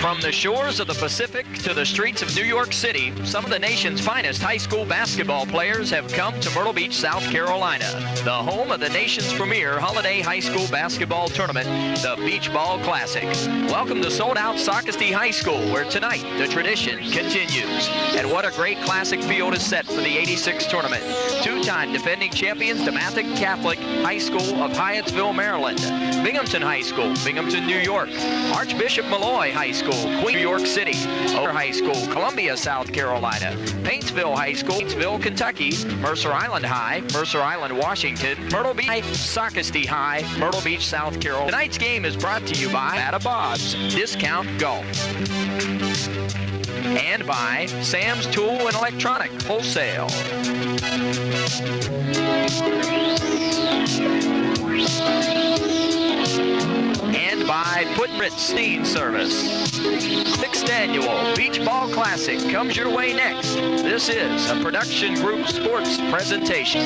From the shores of the Pacific to the streets of New York City, some of the nation's finest high school basketball players have come to Myrtle Beach, South Carolina, the home of the nation's premier holiday high school basketball tournament, the Beach Ball Classic. Welcome to sold-out Socastee High School, where tonight the tradition continues. And what a great classic field is set for the '86 tournament. Two-time defending champions Dematha Catholic High School of Hyattsville, Maryland, Binghamton High School, Binghamton, New York, Archbishop Malloy High School, Queen, New York City, Over High School, Columbia, South Carolina, Paintsville High School, Paintsville, Kentucky, Mercer Island High, Mercer Island, Washington, Myrtle Beach, Socastee High, Myrtle Beach, South Carolina. Tonight's game is brought to you by Bob's Discount Golf and by Sam's Tool and Electronic Wholesale. And by Puttin Service. 6th Annual Beach Ball Classic comes your way next. This is a Production Group Sports presentation.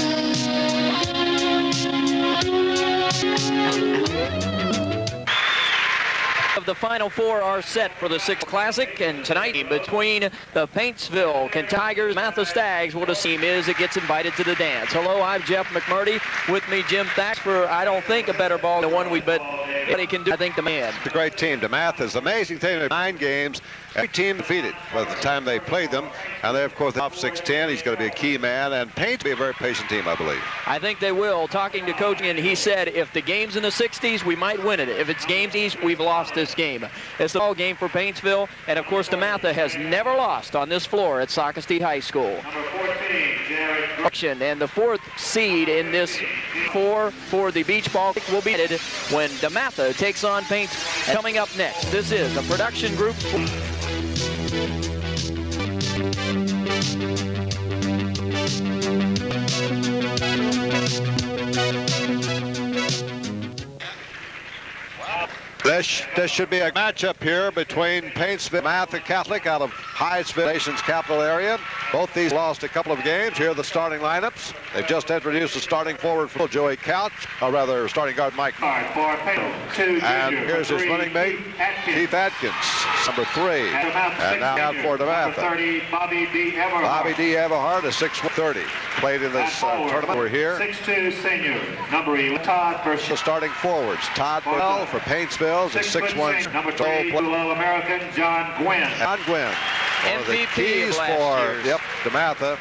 Of the Final Four are set for the 6th Classic, and tonight between the Paintsville Tigers, Dematha Stags, what a team is that gets invited to the dance. Hello, I'm Jeff McMurdy. With me, Jim Thatch, for I don't think a better ball than the one but he can do, I think, the man. It's a great team. Dematha is an amazing team. 9 games. Every team defeated by the time they played them. And they, of course, off 6'10". He's going to be a key man. And Paint will be a very patient team, I believe. I think they will. Talking to coaching, and he said, if the game's in the 60s, we might win it. If it's games east, we've lost this game. It's the ball game for Paintsville. And, of course, Dematha has never lost on this floor at Socastee High School. And the 4th seed in this 4 for the beach ball will be added when Dematha takes on Paints. Coming up next, this is a Production Group. This should be a matchup here between Paintsville and Dematha Catholic out of Hyattsville, nation's capital area. Both these lost a couple of games. Here are the starting lineups. They've just introduced the starting forward for Joey Couch, or rather starting guard Mike. And here's his running mate, Keith Atkins, number 3. And now out for Dematha. Bobby D. Everhart, a 6'30", played in this tournament. We're here. 6'2" senior, number 11, Todd Burchell. The starting forwards, Todd Burchell for Paintsville. 6'1", number 3, All-American John Gwynn. John Gwynn. One of the keys for Dematha,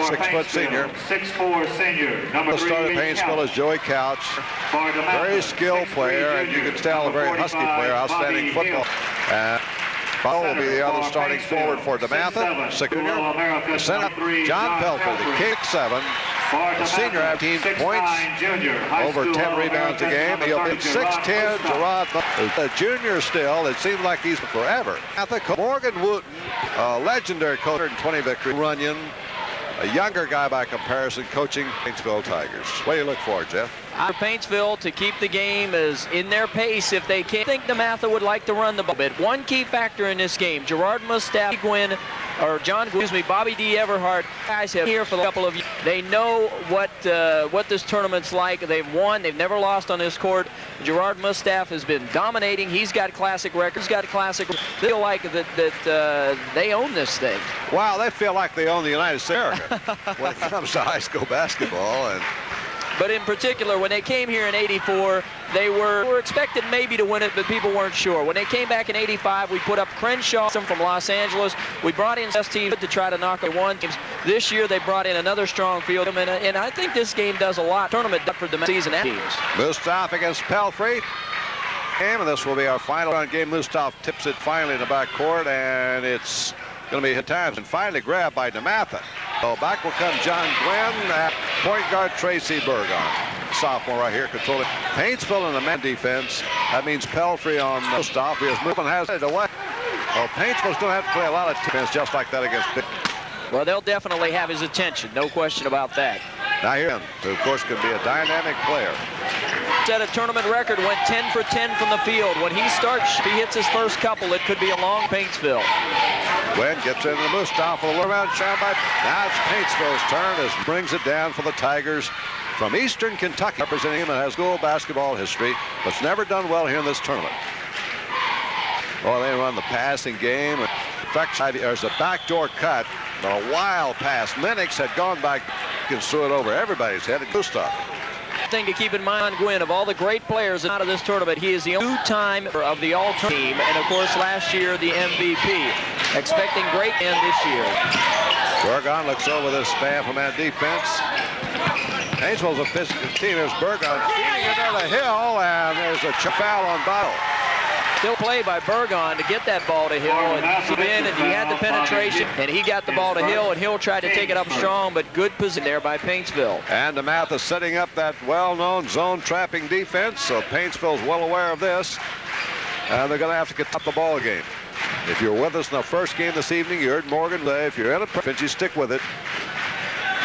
6' senior. 6'4" senior, number 3. The starter Paintsville is Joey Couch. Very skilled player, and you can tell a very husky player, outstanding football. Ball will be the other starting forward for Dematha. 6 junior. Center, John Pelfer, the kick 7. The senior have 18 points, over 10 rebounds a game. He'll be 6'10", Gerard. The junior still, it seems like he's forever. Morgan Wooten, a legendary coach, 120 victory. Runyon, a younger guy by comparison, coaching Paintsville Tigers. What do you look for, Jeff? For Paintsville to keep the game as in their pace if they can. I think Dematha would like to run the ball a bit. One key factor in this game, Gerard Mustaf, Bobby D. Everhart, guys have here for a couple of years. They know what this tournament's like. They've won. They've never lost on this court. Gerard Mustaf has been dominating. He's got classic records. They feel like that they own this thing. Wow, they feel like they own the United States when it comes to high school basketball. But in particular, when they came here in '84, they were expected maybe to win it, but people weren't sure. When they came back in '85, we put up Crenshaw from Los Angeles. We brought in best team to try to knock the one teams. This year, they brought in another strong field, and I think this game does a lot. Tournament for the season teams. Mustaf against Pelfrey. And this will be our final round game. Mustaf tips it finally in the backcourt, and it's going to be hit times and finally grabbed by Dematha. So back will come John Glenn at point guard Tracy Burgon. Sophomore right here controlling Paintsville in the man defense. That means Pelfrey on Mustaf. His movement has it away. Well, Paintsville's going to have to play a lot of defense just like that against Big. Well, they'll definitely have his attention. No question about that. Now here, who of course can be a dynamic player. Set a tournament record, went 10 for 10 from the field. When he starts, if he hits his first couple, it could be a long Paintsville. Gwen gets into the Mustaf for the low round shot by. Now it's Paintsville's turn as brings it down for the Tigers. from Eastern Kentucky, representing him and has school basketball history, but's never done well here in this tournament. Well, they run the passing game. In fact, there's a backdoor cut, but a wild pass. Lennox had gone back and threw it over everybody's head. Gustav. Thing to keep in mind on Gwynn, of all the great players out of this tournament, he is the only two-time of the all-time team, and of course last year the MVP. Expecting great end this year. Burgon looks over this man-for-man defense. Paintsville's a physical team. There's Burgon feeding it down the hill, and there's a foul on Bottle. Still play by Burgon to get that ball to Hill, and he had the penetration, and he got the ball to Hill, and Hill tried to take it up strong, but good position there by Paintsville. And Dematha setting up that well-known zone trapping defense, so Paintsville's well aware of this, and they're going to have to get up the ball game. If you're with us in the first game this evening, you heard Morgan say, if you're in a defense, you stick with it.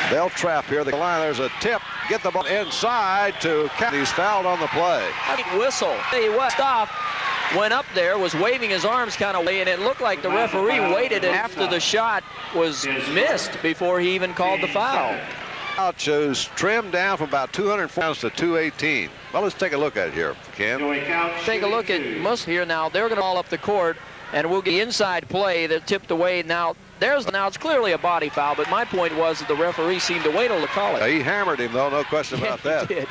They'll trap here. The line, there's a tip. Get the ball inside to Cat. He's fouled on the play. Whistle. He was stopped. Went up there, was waving his arms kind of way, and it looked like the referee waited after the shot was missed before he even called the foul. Couch is trimmed down from about 200 pounds to 218. Well, let's take a look at it here, Ken. Take a look at Muss here now. They're going to ball up the court, and we'll get the inside play that tipped away. Now it's clearly a body foul, but my point was that the referee seemed to wait till to call it. He hammered him, though, no question about that. He did.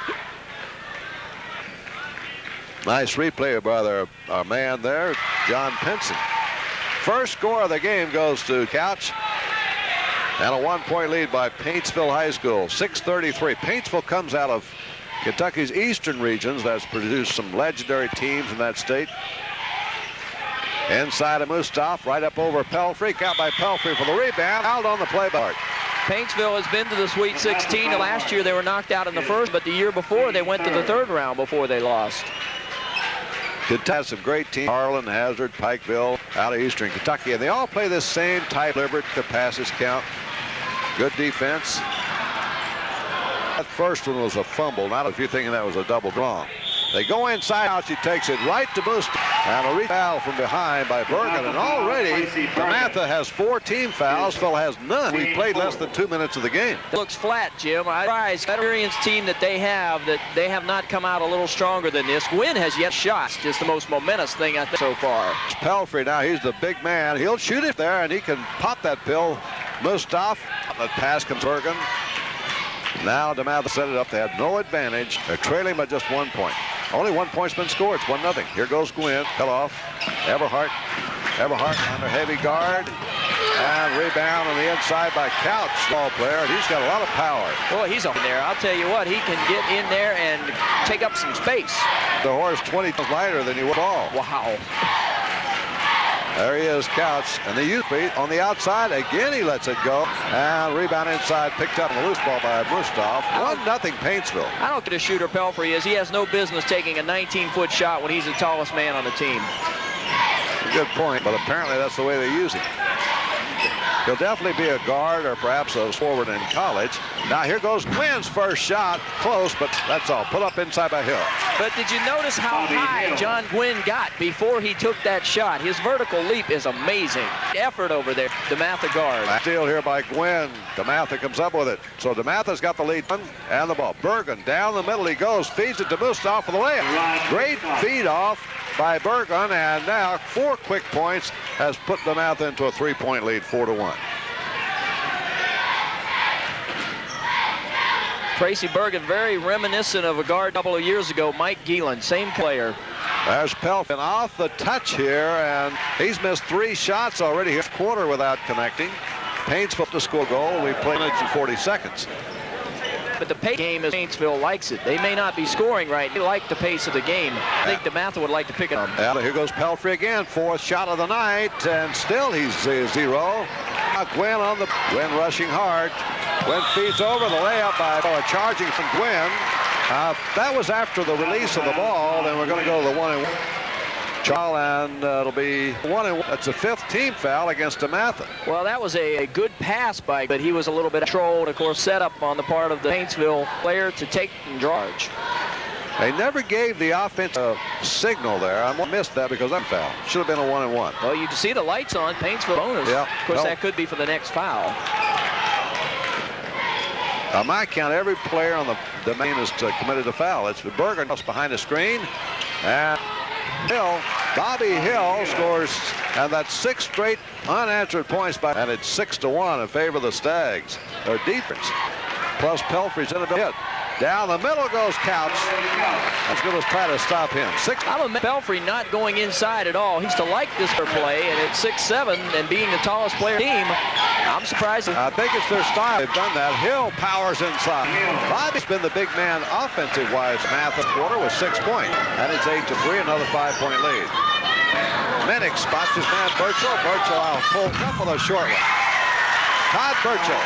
Nice replay by our man there, John Pinson. First score of the game goes to Couch. And a 1-point lead by Paintsville High School, 6:33. Paintsville comes out of Kentucky's eastern regions. That's produced some legendary teams in that state. Inside of Mustaf, right up over Pelfrey. Out by Pelfrey for the rebound. Out on the play by Hart. Paintsville has been to the Sweet 16. Last year they were knocked out in the first, but the year before they went to the third round before they lost. Kentucky has some great teams. Harlan, Hazard, Pikeville, out of Eastern Kentucky, and they all play this same type. Liberty, the passes count. Good defense. That first one was a fumble. Not if you're thinking that was a double wrong. They go inside out. She takes it right to Boost. And a foul from behind by Bergen. And already Dematha has 4 team fouls. Phil has none. We played less than 2 minutes of the game. It looks flat, Jim. I surprised experienced team that they have not come out a little stronger than this. Gwynn has yet shots. Just the most momentous thing I think so far. Pelfrey now, he's the big man. He'll shoot it there, and he can pop that pill. Mustaf. That pass comes Bergen. Now Dematha set it up. They have no advantage. They're trailing by just 1 point. Only 1 point's been scored. It's 1-0. Here goes Gwynn. Cut off. Everhart under heavy guard. And rebound on the inside by Couch, ball player. And he's got a lot of power. Boy, he's up there. I'll tell you what, he can get in there and take up some space. The horse 20 times lighter than you would all. Wow. There he is, Couch, and the youth beat on the outside. Again, he lets it go. And rebound inside, picked up on the loose ball by Mustaf. 1-0 Paintsville. I don't get a shooter Pelfrey is. He has no business taking a 19-foot shot when he's the tallest man on the team. Good point, but apparently that's the way they use him. He'll definitely be a guard or perhaps a forward in college. Now here goes Gwynn's first shot. Close, but that's all. Put up inside by Hill. But did you notice how high John Gwynn got before he took that shot? His vertical leap is amazing. Effort over there. Dematha guard. Steal here by Gwynn. Dematha comes up with it. So Dematha's got the lead and the ball. Bergen down the middle he goes. Feeds it to Mustaf for the layup. Great feed off by Bergen, and now 4 quick points has put Dematha into a 3-point lead, 4-1. Tracy Bergen, very reminiscent of a guard a couple of years ago, Mike Geelan, same player. There's Pelfin off the touch here, and he's missed 3 shots already here. Quarter without connecting. Paintsville to score goal. We play minutes and 40 seconds. But the pace game is Paintsville likes it. They may not be scoring right. They like the pace of the game. I think Dematha would like to pick it up. And here goes Pelfrey again. 4th shot of the night, and still he's 0. Gwynn on the Gwynn rushing hard. Gwynn feeds over the layup by charging from Gwynn. That was after the release of the ball. Then we're going to go to the 1-and-1. And it'll be 1-and-1. That's a 5th team foul against Dematha. Well, that was a good pass by, but he was a little bit controlled. Of course, set up on the part of the Paintsville player to take and charge. They never gave the offense a signal there. I missed that because I'm fouled. Should have been a 1-and-1. Well, you can see the lights on. Paintsville bonus. Yeah. Of course, that could be for the next foul. On my count, every player on the Dematha is committed a foul. It's Bergen behind the screen. And Bobby Hill scores, and that's 6 straight unanswered points and it's 6-1 in favor of the Stags. Their defense. Plus Pelfrey's in a hit. Down the middle goes Couch. As good as try to stop him. I'm a Pelfrey not going inside at all. He's to like this play, and at 6'7" and being the tallest player team, I'm surprised. I think it's their style. They've done that. Hill powers inside. Bobby's been the big man offensive-wise. Dematha quarter with 6 points. And it's 8-3, another 5-point lead. Minnick spots his man Burchell. Burchell out full up with a short one. Todd Burchell,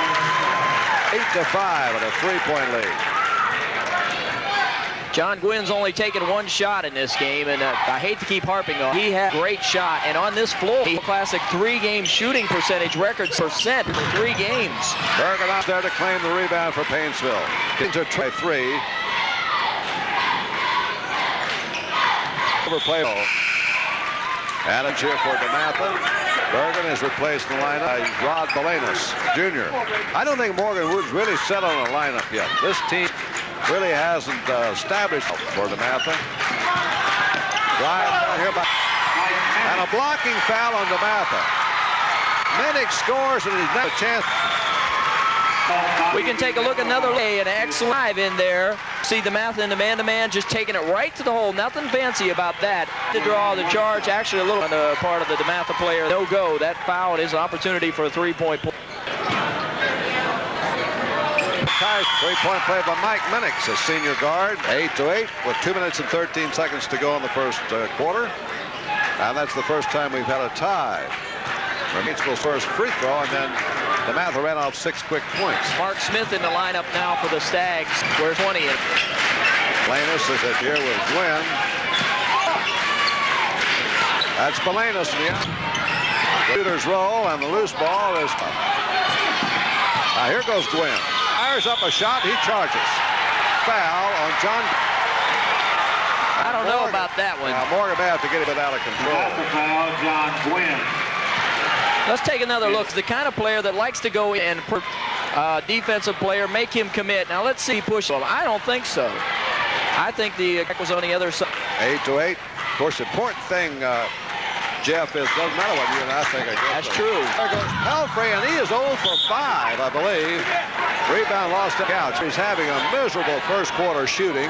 8-5 and a 3-point lead. John Gwynn's only taken 1 shot in this game, and I hate to keep harping on. He had a great shot, and on this floor, he classic 3-game shooting percentage record for 3 games. Bergen out there to claim the rebound for Paintsville. Kings are try 3. Overplay. And a cheer for Dematha. Bergen is replaced in the lineup by Rod Balanis, Jr. I don't think Morgan Wood's really set on a lineup yet. This team really hasn't established for Dematha. Drive here by, and a blocking foul on Dematha. Minnick scores, and he's not a chance. We can take a look another way. An excellent drive in there. See Dematha in the man-to-man, just taking it right to the hole. Nothing fancy about that. To draw the charge, actually a little on the part of the Dematha player. No go. That foul is an opportunity for a 3-point play. Three-point play by Mike Minnick, a senior guard. 8-8 with 2 minutes and 13 seconds to go in the first quarter. And that's the first time we've had a tie. Paintsville's first free throw, and then Dematha ran off 6 quick points. Mark Smith in the lineup now for the Stags. Where's 20 in? Balanis is it here with Gwynn. That's Balanis in the end. Shooter's roll, and the loose ball is... Now here goes Gwynn. Fires up a shot, he charges. Foul on John. I don't know about that one. Now Morgan may have to get it out of control. That's the foul, John Gwynn. Let's take another look. It's the kind of player that likes to go in, defensive player, make him commit. Now let's see, push him. I don't think so. I think the was on the other side. 8-8. Of course, the important thing, Jeff, is doesn't matter what you and I think. That's true. There goes Pelfrey, and he is 0 for 5, I believe. Rebound lost to Couch. He's having a miserable first quarter shooting.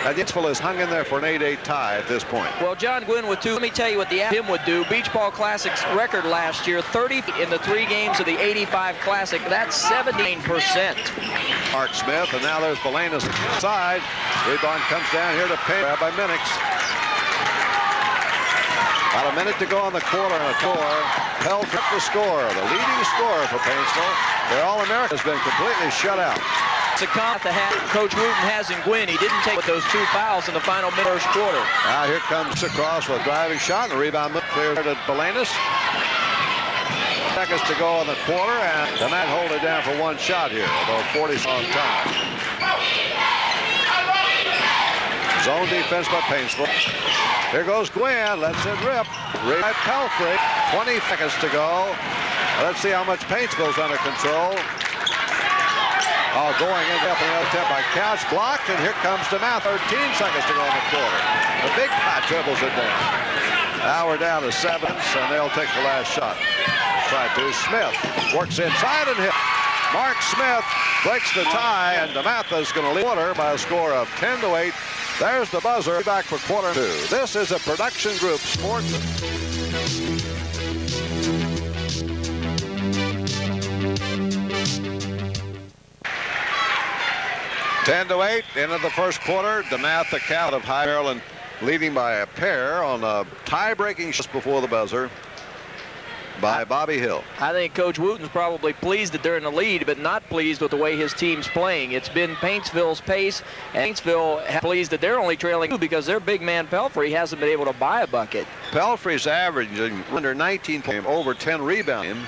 And Paintsville is hung in there for an 8-8 tie at this point. Well, John Gwynn with 2. Let me tell you what the him would do. Beach Ball Classic's record last year, 30 in the 3 games of the 85 Classic. That's 17%. Mark Smith, and now there's Balanis side. Rebound comes down here to pay by Minnick. About a minute to go on the quarter and a four. Pell took the score, the leading scorer for Paintsville. Their All-American has been completely shut out. It's a comp that Coach Wooten has in Gwynn. He didn't take with those 2 fouls in the final first quarter. Now here comes across with a driving shot, and the rebound cleared to Balanis. Seconds to go in the quarter, and Dematha hold it down for 1 shot here, although 40 on time. Zone defense by Paintsville. Here goes Gwynn, lets it rip. By Pelfrey, 20 seconds to go. Let's see how much Paintsville's under control. Oh, going in up in the attempt by Couch, blocked, and here comes Dematha. 13 seconds to go in the quarter. The big pot dribbles it down. Now we're down to 7, and they'll take the last shot. Try to. Smith works inside and hit. Mark Smith breaks the tie, and Dematha's going to lead quarter by a score of 10-8. There's the buzzer. Back for quarter 2. This is a production group sports. 10-8 into the first quarter. Dematha Cal of High Maryland leading by a pair on a tie-breaking just before the buzzer by Bobby Hill. I think Coach Wooten's probably pleased that they're in the lead, but not pleased with the way his team's playing. It's been Paintsville's pace, and Paintsville pleased that they're only trailing 2 because their big man Pelfrey hasn't been able to buy a bucket. Pelfrey's averaging under 19 points, over 10 rebounds,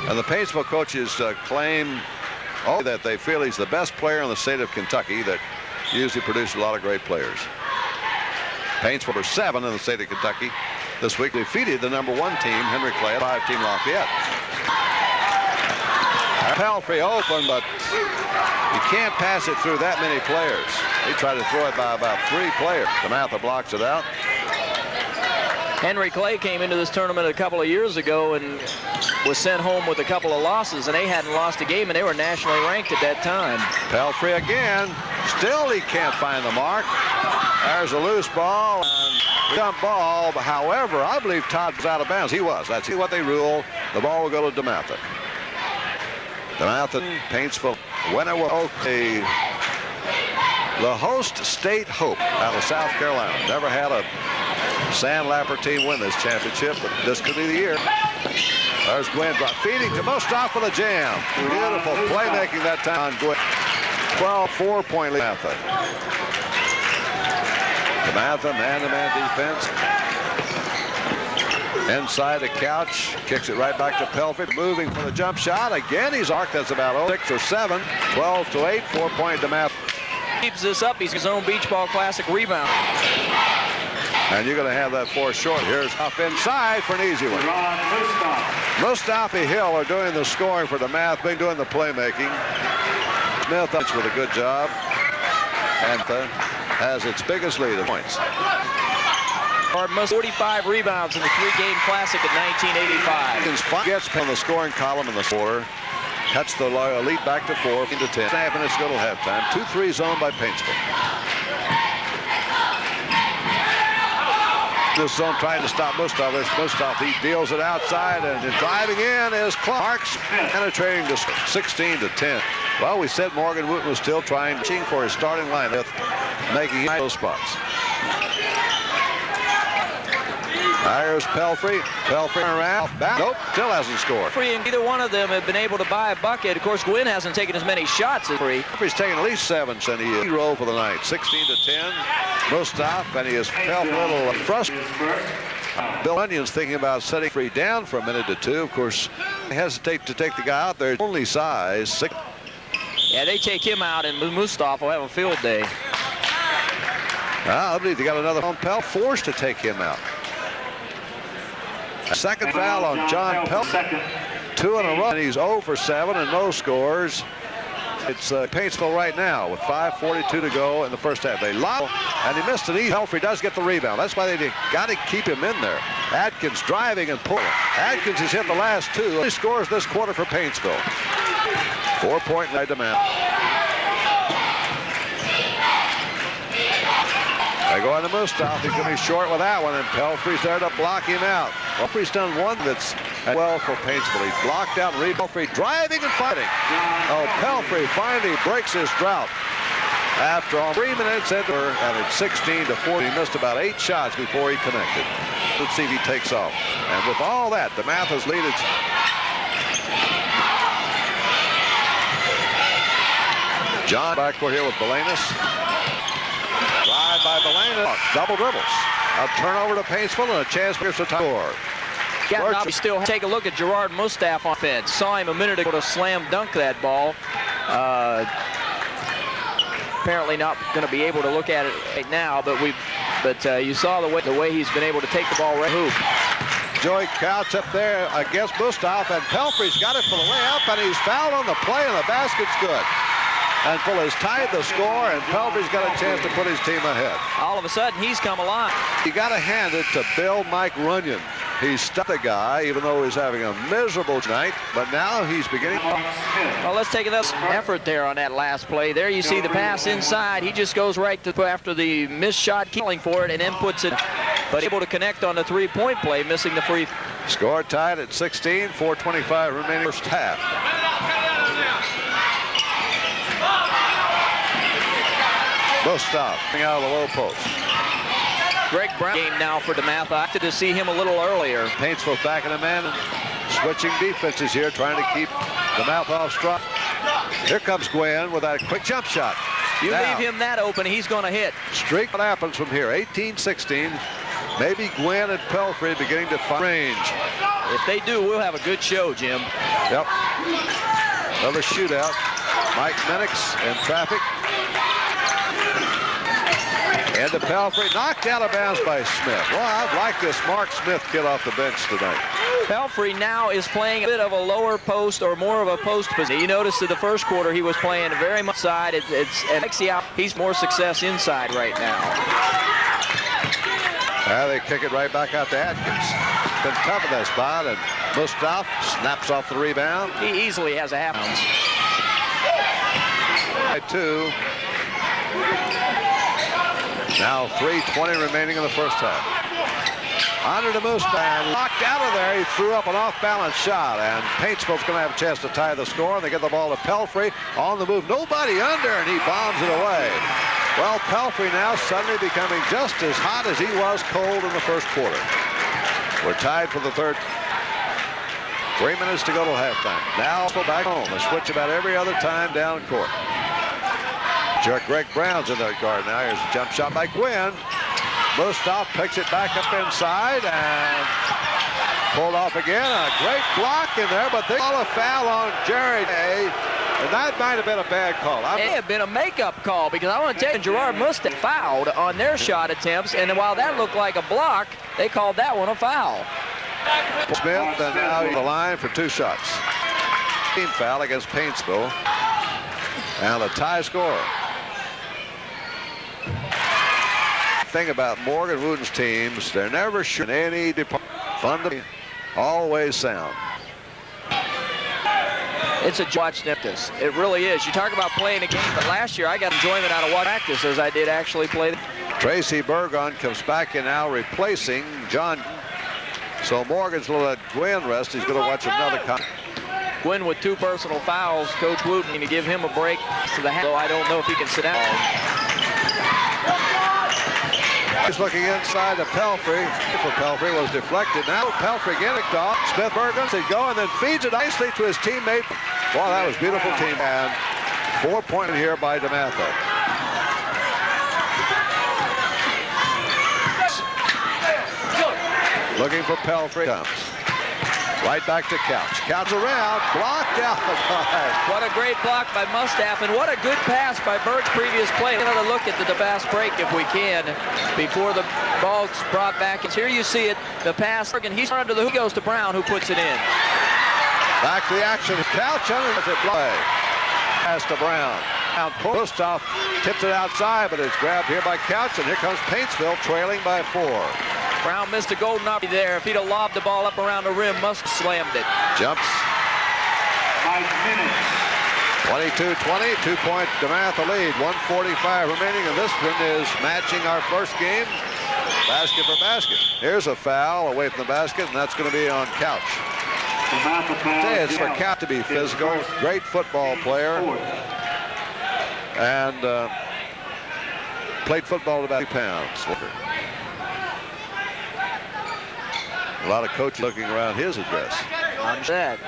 and the Paintsville coaches claim that they feel he's the best player in the state of Kentucky that usually produces a lot of great players. Paintsville were 7 in the state of Kentucky. This week they defeated the #1 team, Henry Clay, 5-team Lafayette. Pelfrey open, but You can't pass it through that many players. He tried to throw it by about 3 players. Dematha blocks it out. Henry Clay came into this tournament a couple of years ago and was sent home with a couple of losses, and they hadn't lost a game, and they were nationally ranked at that time. Pelfrey again. Still he can't find the mark. There's a loose ball and dump ball. However, I believe Todd was out of bounds. He was. That's what they rule. The ball will go to Dematha. Dematha, Paintsville, winner will okay. The host State Hope out of South Carolina. Never had a Sandlapper team win this championship, but this could be the year. There's Gwynn feeding to Mostoff with a jam. Beautiful playmaking that time on Gwynn. 12 4-point lead. Dematha, man-to-man defense. Inside the couch, kicks it right back to Pelfrey, moving for the jump shot. Again, he's arced. That's about 6 or 7. 12 to 8, 4-point Dematha. Keeps this up. He's his own Beach Ball Classic rebound. And you're going to have that 4 short. Here's off inside for an easy one. Mustafi Hill are doing the scoring for Dematha, been doing the playmaking. Smith with a good job. And has its biggest lead of points. 45 rebounds in the 3-game classic in 1985. Gets on the scoring column in the quarter. Cuts the lead back to 4 into 10. 5 minutes to go till halftime. 2-3 zone by Paintsville. This zone trying to stop Mustafa. Mustafa, he deals it outside, and driving in is Clark's penetrating to 16 to 10. Well, we said Morgan Wooten was still trying for his starting lineup, making those spots. There's Pelfrey. Pelfrey around. Nope, still hasn't scored. Either one of them have been able to buy a bucket. Of course, Gwynn hasn't taken as many shots as Free. Pelfrey's taken at least 7 since he rolled for the night. 16 to 10. Mustafa, and he is felt a little frustrated. Bill Onion's thinking about setting Free down for a minute or 2. Of course, he hesitate to take the guy out there. Only size 6. Yeah, they take him out, and Mustafa will have a field day. I believe they got another on Pell, forced to take him out. Second foul on John Pell. 2 in a row, and he's 0 for 7 and no scores. It's Paintsville right now with 5:42 to go in the first half. They lob, and he missed an easy. Pelfrey does get the rebound. That's why they got to keep him in there. Adkins driving and pulling. Adkins has hit the last 2. He scores this quarter for Paintsville. 4-point lead Dematha. They go on to Mustafa. He's going to be short with that one, and Pelfrey's there to block him out. Pelfrey's done one that's well for Paintsville. He's blocked out and Pelfrey driving and fighting. Oh, Pelfrey finally breaks his drought. After all 3 minutes into her, and it's 16 to 40. He missed about 8 shots before he connected. Let's see if he takes off. And with all that, Dematha's lead is John backcourt here with Belanis. Drive by Belanis. Double dribbles. A turnover to Paintsville and a chance for the score. Yeah, now we still take a look at Gerard Mustafa on offense. Saw him a minute ago to slam dunk that ball. Apparently not going to be able to look at it right now, but you saw the way he's been able to take the ball right hoop. Joey Couch up there against Mustafa, and Pelfrey's got it for the layup, and he's fouled on the play, and the basket's good. And Full has tied the score, and Pelfrey's got a chance to put his team ahead. All of a sudden, he's come alive. You got to hand it to Bill Mike Runyon. He's stuck the guy, even though he's having a miserable night, but now he's beginning. Well, let's take another effort there on that last play. There you see the pass inside. He just goes right to after the missed shot, calling for it, and then puts it, but able to connect on the three-point play, missing the free. Score tied at 16, 4:25 remaining first half. Mustafa coming out of the low post. Greg Brown game now for Dematha. I wanted to see him a little earlier. Paintsville backing him in, switching defenses here, trying to keep Dematha off stride. Here comes Gwen with that quick jump shot. You leave him that open, he's going to hit. Streak what happens from here, 18-16. Maybe Gwen and Pelfrey beginning to find range. If they do, we'll have a good show, Jim. Yep. Another shootout. Mike Minix in traffic. And the Pelfrey knocked out of bounds by Smith. Well, I'd like this Mark Smith kid off the bench tonight. Pelfrey now is playing a bit of a lower post or more of a post position. You noticed in the first quarter he was playing very much side. He's more success inside right now. They kick it right back out to Atkins. Been tough in that spot, and Mustaf snaps off the rebound. He easily has a half ounce. By 2. Now 3:20 remaining in the first half. Under to Mustaf, locked out of there. He threw up an off-balance shot, and Paintsville's going to have a chance to tie the score. And they get the ball to Pelfrey on the move. Nobody under, and he bombs it away. Well, Pelfrey now suddenly becoming just as hot as he was cold in the first quarter. We're tied for the third. 3 minutes to go till halftime. Now go back home. They switch about every other time down court. Greg Brown's in that guard now. Here's a jump shot by Gwynn. Mustaf picks it back up inside and pulled off again. A great block in there, but they call a foul on Jerry Day. And that might have been a bad call. It may have been a makeup call, because I want to tell you, Gerard Mustaf fouled on their shot attempts, and while that looked like a block, they called that one a foul. Smith, and now the line for 2 shots. Team foul against Paintsville. And the tie score. Thing about Morgan Wooden's teams, they're never sure in any department. Fundamentally, always sound. It's a watch this. It really is. You talk about playing a game, but last year I got enjoyment out of watching practice as I did actually play. Tracy Burgon comes back in now, replacing John. So Morgan's going to let Gwynn rest. He's going to watch another. Gwynn with 2 personal fouls. Coach Wooten to give him a break to the half. So I don't know if he can sit down. He's looking inside to Pelfrey. For Pelfrey was deflected. Now Pelfrey getting it off. Smith Burgons is going, then feeds it nicely to his teammate. Boy, that was beautiful team. And 4-point here by Dematha. Looking for Pelfrey. Comes. Right back to Couch. Couch around, blocked out. What a great block by Mustaf, and what a good pass by Berg's previous play. Another look at the fast break if we can before the ball's brought back. Here you see it, the pass, and he's under the, he goes to Brown, who puts it in. Back to the action. Couch under it play. Pass to Brown. Mustaf tips it outside, but it's grabbed here by Couch, and here comes Paintsville trailing by 4. Brown missed a golden opportunity there. If he'd have lobbed the ball up around the rim, must have slammed it. Jumps. 5 minutes. 22-20, 2-point Dematha lead. 1:45 remaining, and this one is matching our first game. Basket for basket. Here's a foul away from the basket, and that's going to be on Couch. It's for Couch to be physical. Great football player. And played football at about 2 pounds. A lot of coaches looking around his address. I'm sad.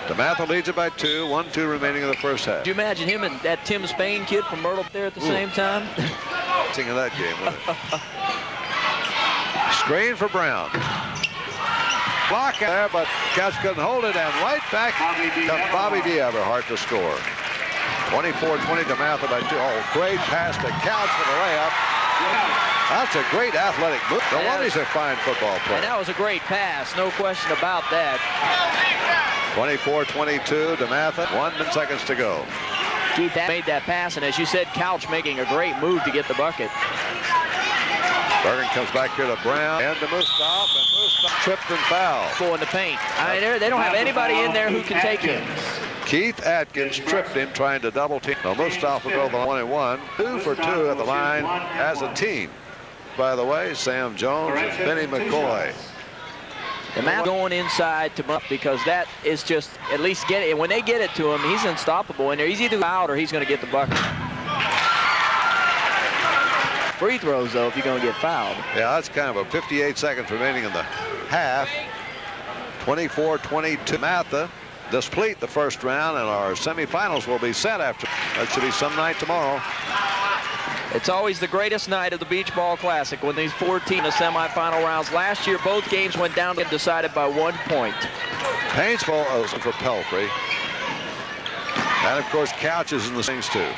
Dematha leads it by 2. 1-2 remaining in the first half. Could you imagine him and that Tim Spain kid from Myrtle there at the same time? Singing that game, wasn't it? Screen for Brown. Block there, but Couch couldn't hold it, and right back to Bobby D'Everhart to score. 24-20 Dematha by 2. Oh, great pass to Couch for the layup. That's a great athletic move. No wonder he's a fine football player. And that was a great pass, no question about that. 24-22, Dematha, 1 seconds to go. Keith made that pass, and as you said, Couch making a great move to get the bucket. Bergen comes back here to Brown and to Mustaf, and Mustaf tripped and fouled. Go in the paint. I mean, they don't have anybody in there who can take him. Keith Atkins tripped him trying to double team. Now Mustaf will go the 1-1. 2 for 2 at the line as a team. By the way, Sam Jones and Benny McCoy. The man going inside to Mupp, because that is just, at least get it. When they get it to him, he's unstoppable in there. He's either out or he's going to get the bucket. Free throws, though, if you're going to get fouled. Yeah, that's kind of a 58 seconds remaining in the half. 24-22. Dematha deplete the first round, and our semifinals will be set after. That should be some night tomorrow. It's always the greatest night of the Beach Ball Classic when these 14 the semifinal rounds. Last year, both games went down and decided by 1 point. Paintsville for Pelfrey. And, of course, Couch is in the things, too.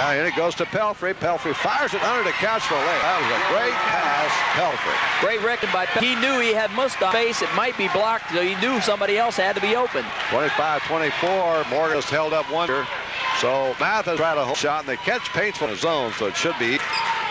And it goes to Pelfrey. Pelfrey fires it under to catch for late. That was a great pass, Pelfrey. Great record by Pelfrey. He knew he had Mustang face. It might be blocked, so he knew somebody else had to be open. 25-24. Morgan has held up one. So Dematha tried a whole shot, and they catch Paintsville in the zone, so it should be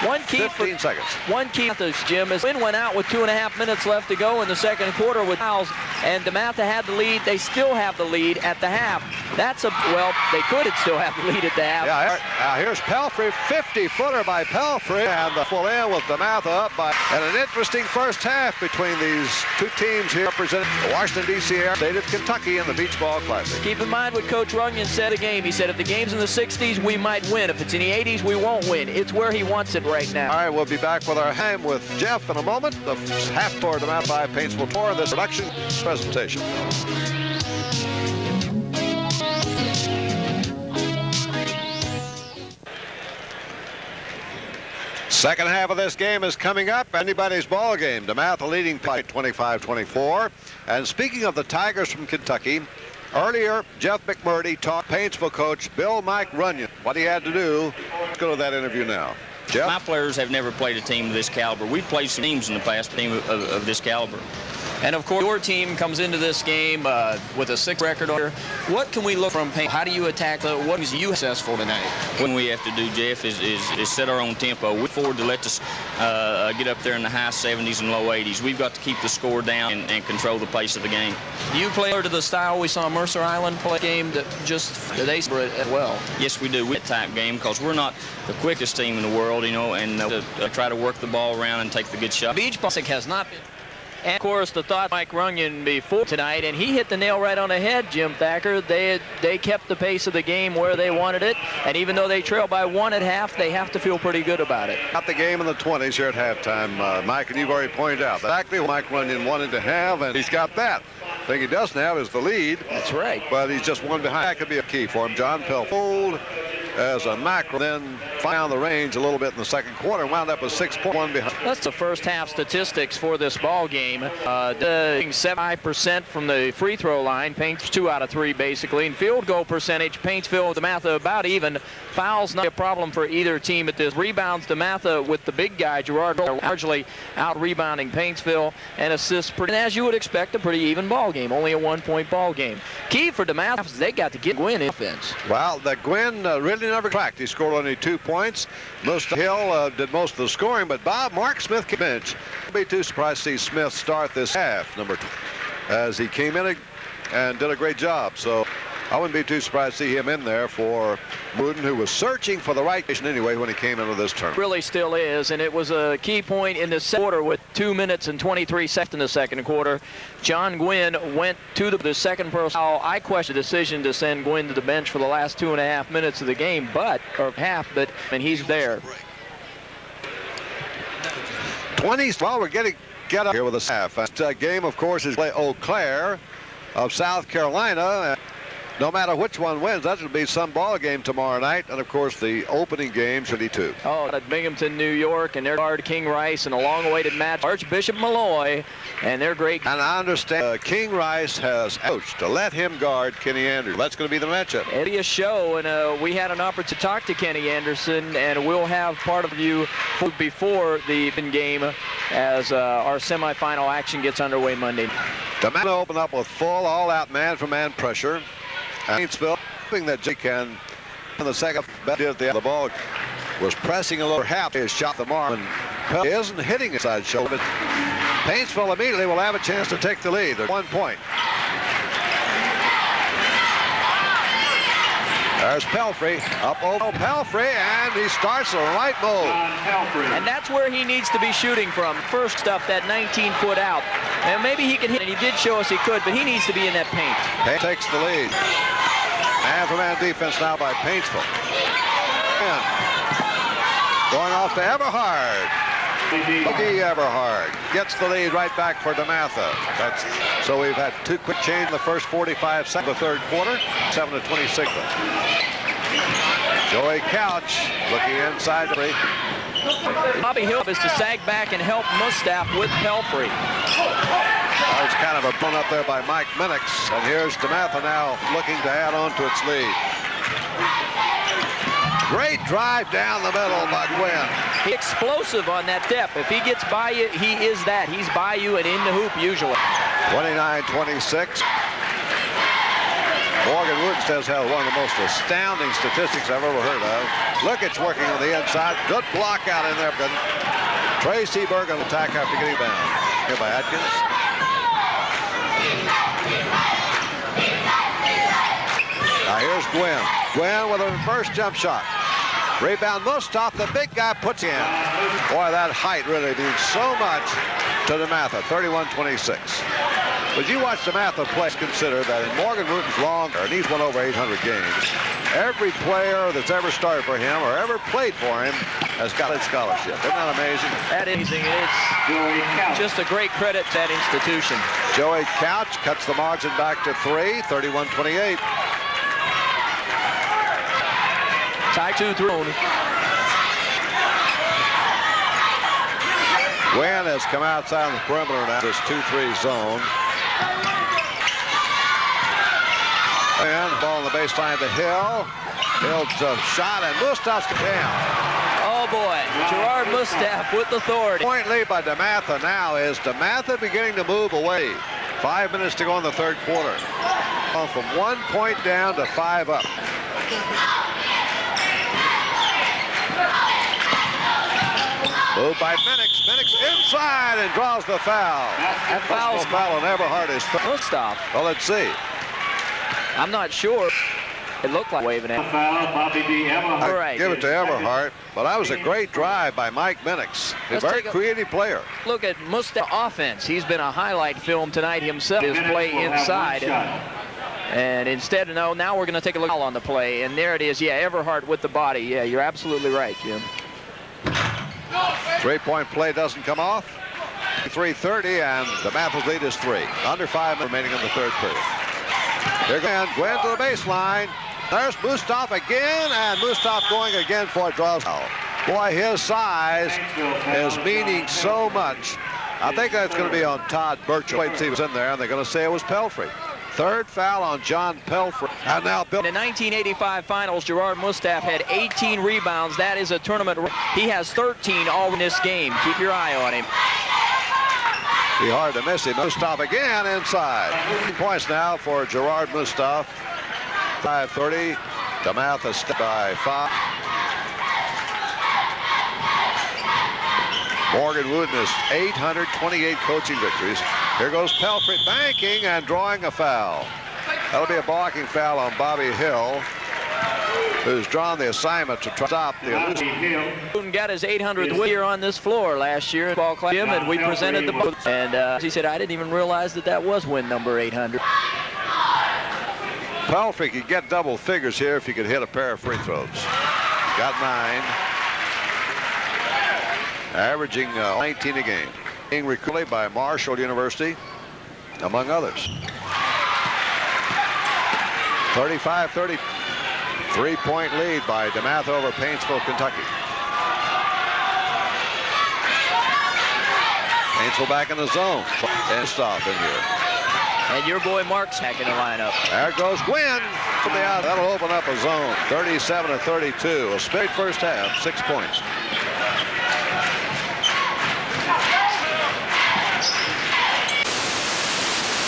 15 seconds. One key for this, Jim, is Wynn went out with 2.5 minutes left to go in the second quarter with fouls, and Dematha had the lead. They still have the lead at the half. Well, they could still have the lead at the half. Yeah, here's Pelfrey, 50-footer by Pelfrey, and the full in with Dematha up by. And an interesting first half between these two teams here representing the Washington, D.C. area, state of Kentucky in the Beach Ball Classic. Keep in mind what Coach Runyon said of the game. He said if the game's in the 60s, we might win. If it's in the 80s, we won't win. It's where he wants it right now. All right, we'll be back with our ham with Jeff in a moment. The half for Dematha by Paintsville tour in this production presentation. Second half of this game is coming up. Anybody's ball game. Dematha leading by 25-24. And speaking of the Tigers from Kentucky, earlier, Jeff McMurdy taught Paintsville coach Bill Mike Runyon what he had to do. Let's go to that interview now. Jeff? My players have never played a team of this caliber. We've played some teams in the past, team of this caliber. And of course, your team comes into this game with a 6 record order. What can we look from Paint? How do you attack? What is you successful tonight? What we have to do, Jeff, is set our own tempo. We forward to let us get up there in the high 70s and low 80s. We've got to keep the score down and control the pace of the game. You play to the style we saw Mercer Island play game that they spread as well. Yes, we do. We're that type game because we're not the quickest team in the world, and try to work the ball around and take the good shot. Beach Ball has not been. And of course, the thought Mike Runyon before tonight, and he hit the nail right on the head, Jim Thacker. They kept the pace of the game where they wanted it, and even though they trail by 1 at half, they have to feel pretty good about it. Got the game in the 20s here at halftime, Mike, and you've already pointed out exactly what Mike Runyon wanted to have, and he's got that. The thing he doesn't have is the lead. That's right. But he's just one behind. That could be a key for him. John Pelfold as a macro, then found the range a little bit in the second quarter and wound up with 6.1 behind. That's the first half statistics for this ball game. 75% from the free throw line. Paints 2 out of 3 basically. And field goal percentage, Paintsville, Dematha about even. Fouls not a problem for either team at this. Rebounds, Dematha with the big guy, Gerard, largely out rebounding Paintsville, and assists. And as you would expect, a pretty even ball game. Only a 1-point ball game. Key for Dematha is they got to get Gwynn in offense. Well, the Gwynn really never cracked. He scored only 2 points. Hill did most of the scoring, but Mark Smith can bench. I'll be too surprised to see Smith start this half, number 2, as he came in and did a great job. So I wouldn't be too surprised to see him in there for Wooden, who was searching for the right position anyway when he came into this tournament. Really still is, and it was a key point in the second quarter with 2 minutes and 23 seconds in the second quarter. John Gwynn went to the second personal. I question the decision to send Gwynn to the bench for the last 2.5 minutes of the game, but he's there. 20s. Well, we're getting up here with a half. That game, of course, is Eau Claire of South Carolina. No matter which one wins, that should be some ball game tomorrow night. And, of course, the opening game should be 2. Oh, at Binghamton, New York, and their guard King Rice, and a long-awaited match, Archbishop Malloy, and they're great. And I understand King Rice has coached to let him guard Kenny Anderson. That's going to be the matchup. It'll be a show, and we had an opportunity to talk to Kenny Anderson, and we'll have part of you before the game as our semifinal action gets underway Monday. Dematha open up with full all-out man-for-man pressure. Paintsville, hoping that Jay can in the second did the ball was pressing a little half his shot the mark and isn't hitting his side shoulder, but Paintsville immediately will have a chance to take the lead. They're 1 point. There's Pelfrey up over Pelfrey, and he starts the right move. And that's where he needs to be shooting from. First stuff, that 19-foot out. And maybe he can hit, and he did show us he could, but he needs to be in that paint. Paint takes the lead. Man-for-man defense now by Paintsville. And going off to Everhard. Boogie Everhard gets the lead right back for Dematha. So we've had 2 quick changes in the first 45 seconds of the third quarter. 7-26. Joey Couch looking inside the lead. Bobby Hill is to sag back and help Mustaf with Pelfrey. There's kind of a run up there by Mike Minix, and here's Dematha now looking to add on to its lead. Great drive down the middle by Gwynn. He's explosive on that step. If he gets by you, he is that. He's by you and in the hoop usually. 29-26. Morgan Woods has had one of the most astounding statistics I've ever heard of. Lukic working on the inside. Good block out in there. Tracy Bergen attack after getting bound. Here by Atkins. Now here's Gwynn. Gwynn with a reverse jump shot. Rebound Mustaf, the big guy puts in. Boy, that height really means so much to Dematha, 31-26. But you watch Dematha play, consider that in Morgan Wooten's longer, and he's won over 800 games, every player that's ever started for him or ever played for him has got a scholarship. Isn't that amazing? That is amazing. It's just a great credit to that institution. Joey Couch cuts the margin back to 3, 31-28. Tie 2 thrown. Gwynn has come outside the perimeter now. This 2-3 zone. And ball on the baseline to Hill. Hill's shot and Mustaf's down. Oh boy, Gerard Mustaf with authority. Point lead by Dematha now. Is Dematha beginning to move away? 5 minutes to go in the third quarter. From 1 point down to 5 up. Moved by Minix. Minix inside and draws the foul. That foul's foul on Everhart is Mustaf. Well, let's see. I'm not sure. It looked like waving at him. All right. Give it to Everhart, but that was a great drive by Mike Minix. A very creative player. Look at Mustaf offense. He's been a highlight film tonight himself. His play inside. And instead, no, now we're going to take a look on the play. And there it is. Yeah, Everhart with the body. Yeah, you're absolutely right, Jim. Three-point play doesn't come off. 3:30, and Dematha's lead is 3. Under 5 remaining in the third period. Here goes Gwynn to the baseline. There's Mustaf again, and Mustaf going again for a draw foul. Boy, his size is meaning so much. I think that's going to be on Todd Burchell. Wait, see who's in there, and they're going to say it was Pelfrey. Third foul on John Pelfrey. And now Bill. In the 1985 finals, Gerard Mustaf had 18 rebounds. That is a tournament. He has 13 all in this game. Keep your eye on him. Be hard to miss him. Mustaf again inside. 15 points now for Gerard Mustaf. 5:30. Dematha step by 5. Morgan Wooten is 828 coaching victories. Here goes Pelfrey banking and drawing a foul. That'll be a blocking foul on Bobby Hill, who's drawn the assignment to try to stop the elusive. Wooten got his 800th year on this floor last year in ball class, and we presented the book. And he said, I didn't even realize that was win number 800. Pelfrey could get double figures here if he could hit a pair of free throws. Got 9. Averaging 19 a game. Being recruited by Marshall University, among others. 35-30. 3-point lead by Dematha over Paintsville, Kentucky. Paintsville back in the zone. And stop in here. And your boy Mark's back in the lineup. There goes Gwynn from the out. That'll open up a zone. 37-32. A straight first half. 6 points.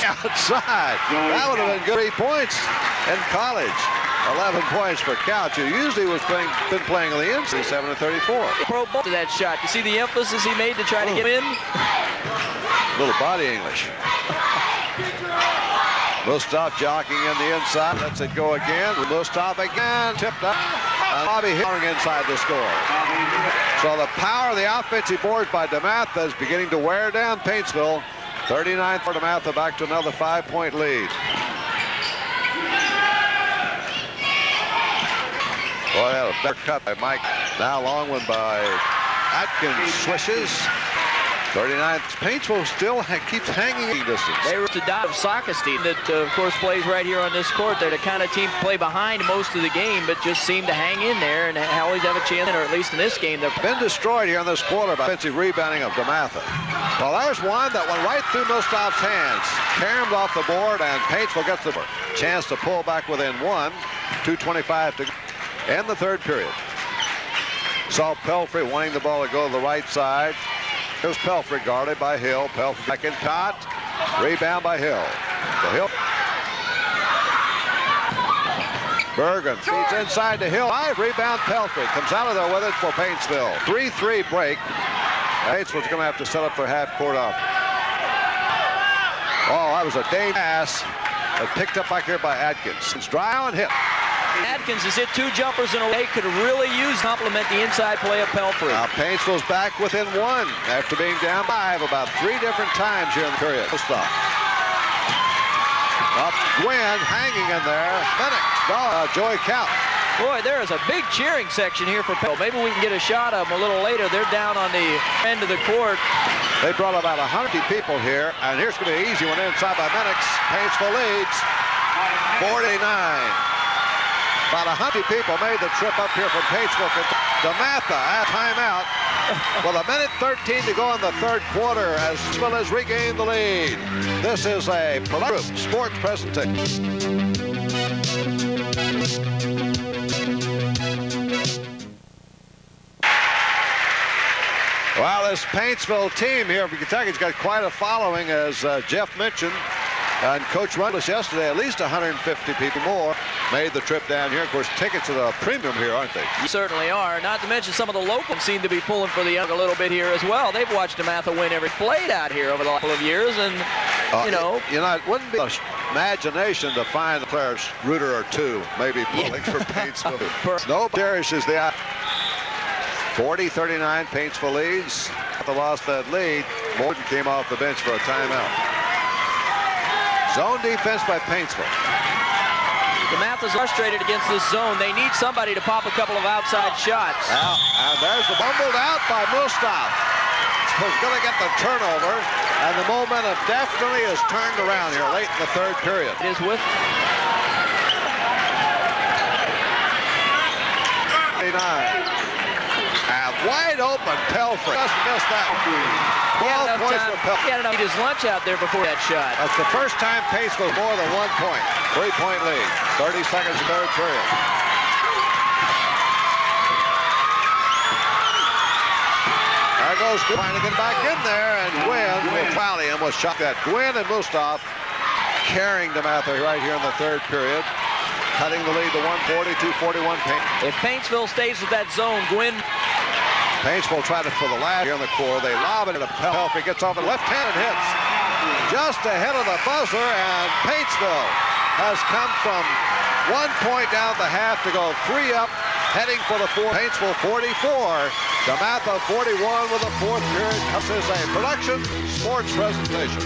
Outside. That would have been good. 3 points in college. 11 points for Couch, who usually was been playing on the inside. 7-34. Pro ball to that shot. You see the emphasis he made to try to get in? Little body English. Mustaf jockeying in the inside. Lets it go again. Mustaf again. Tipped up. Bobby Hill inside the score. So the power of the offensive boards by Dematha is beginning to wear down Paintsville. 39 for Dematha, back to another 5-point lead. Boy, that was a better cut by Mike. Now long one by Atkins. Swishes. 39. Paintsville still keeps hanging distance. They were to die of Sockestein that, of course, plays right here on this court. They're the kind of team play behind most of the game, but just seem to hang in there and always have a chance, or at least in this game. They've been destroyed here in this quarter by offensive rebounding of Dematha. Well, there's one that went right through Mustaf's hands. Caromed off the board, and Paintsville gets the chance to pull back within 1. 2:25 to end the third period. Saw Pelfrey wanting the ball to go to the right side. Here's Pelfrey guarded by Hill. Pelfrey back in caught. Rebound by Hill. So Hill. Bergen feeds inside to Hill. Rebound Pelfrey. Comes out of there with it for Paintsville. 3-3 break. Paintsville's going to have to set up their half-court up. Oh, that was a dangerous pass. Picked up back here by Atkins. It's dry on hit. Atkins has hit 2 jumpers in a row. Could really use complement the inside play of Pelfrey. Now Paintsville's back within 1 after being down 5 about 3 different times here in the period. Stop. Up Gwynn hanging in there. Bennett. Joey Count. Boy, there is a big cheering section here for Pelfrey. Maybe we can get a shot of them a little later. They're down on the end of the court. They brought about 100 people here, and here's going to be an easy one inside by Minix. Paintsville leads 49. About 100 people made the trip up here from Paintsville. Dematha at timeout with 1:13 to go in the 3rd quarter as Paintsville has regained the lead. This is a sports presentation. Well, this Paintsville team here from Kentucky's got quite a following, as Jeff mentioned. And Coach Rundles yesterday, at least 150 people more made the trip down here. Of course, tickets are a premium here, aren't they? You certainly are. Not to mention some of the locals seem to be pulling for the young a little bit here as well. They've watched Dematha win every played out here over the last couple of years, and you know, it wouldn't be an imagination to find a player, Reuter or 2, maybe pulling for Paintsville. No, Darius is the 40-39. Paintsville leads. They lost that lead. Morton came off the bench for a timeout. Zone defense by Paintsville. Dematha's frustrated against this zone. They need somebody to pop a couple of outside shots. And there's the bumbled out by Mustaf. Who's going to get the turnover, and the momentum definitely is turned around here late in the 3rd period. It is with 39. And wide open Pelfrey. Just missed that. 12 points for Pelfrey. He had enough to eat his lunch out there before that shot. That's the first time Paintsville more than 1 point. 3-point lead. 30 seconds in the 3rd period. There goes Gwynn trying to get back in there, and Gwynn will rally him with shot. That Gwynn and Mustaf carrying Dematha right here in the 3rd period. Cutting the lead to 140-241. If Paintsville stays with that zone, Gwynn. Paintsville tried it for the last here in the core. They lob it to Pelfrey. Gets off the left hand and hits. Just ahead of the buzzer, and Paintsville has come from 1 point down the half to go 3 up, heading for the 4th. Paintsville 44. Dematha 41 with the 4th period. This is a production sports presentation.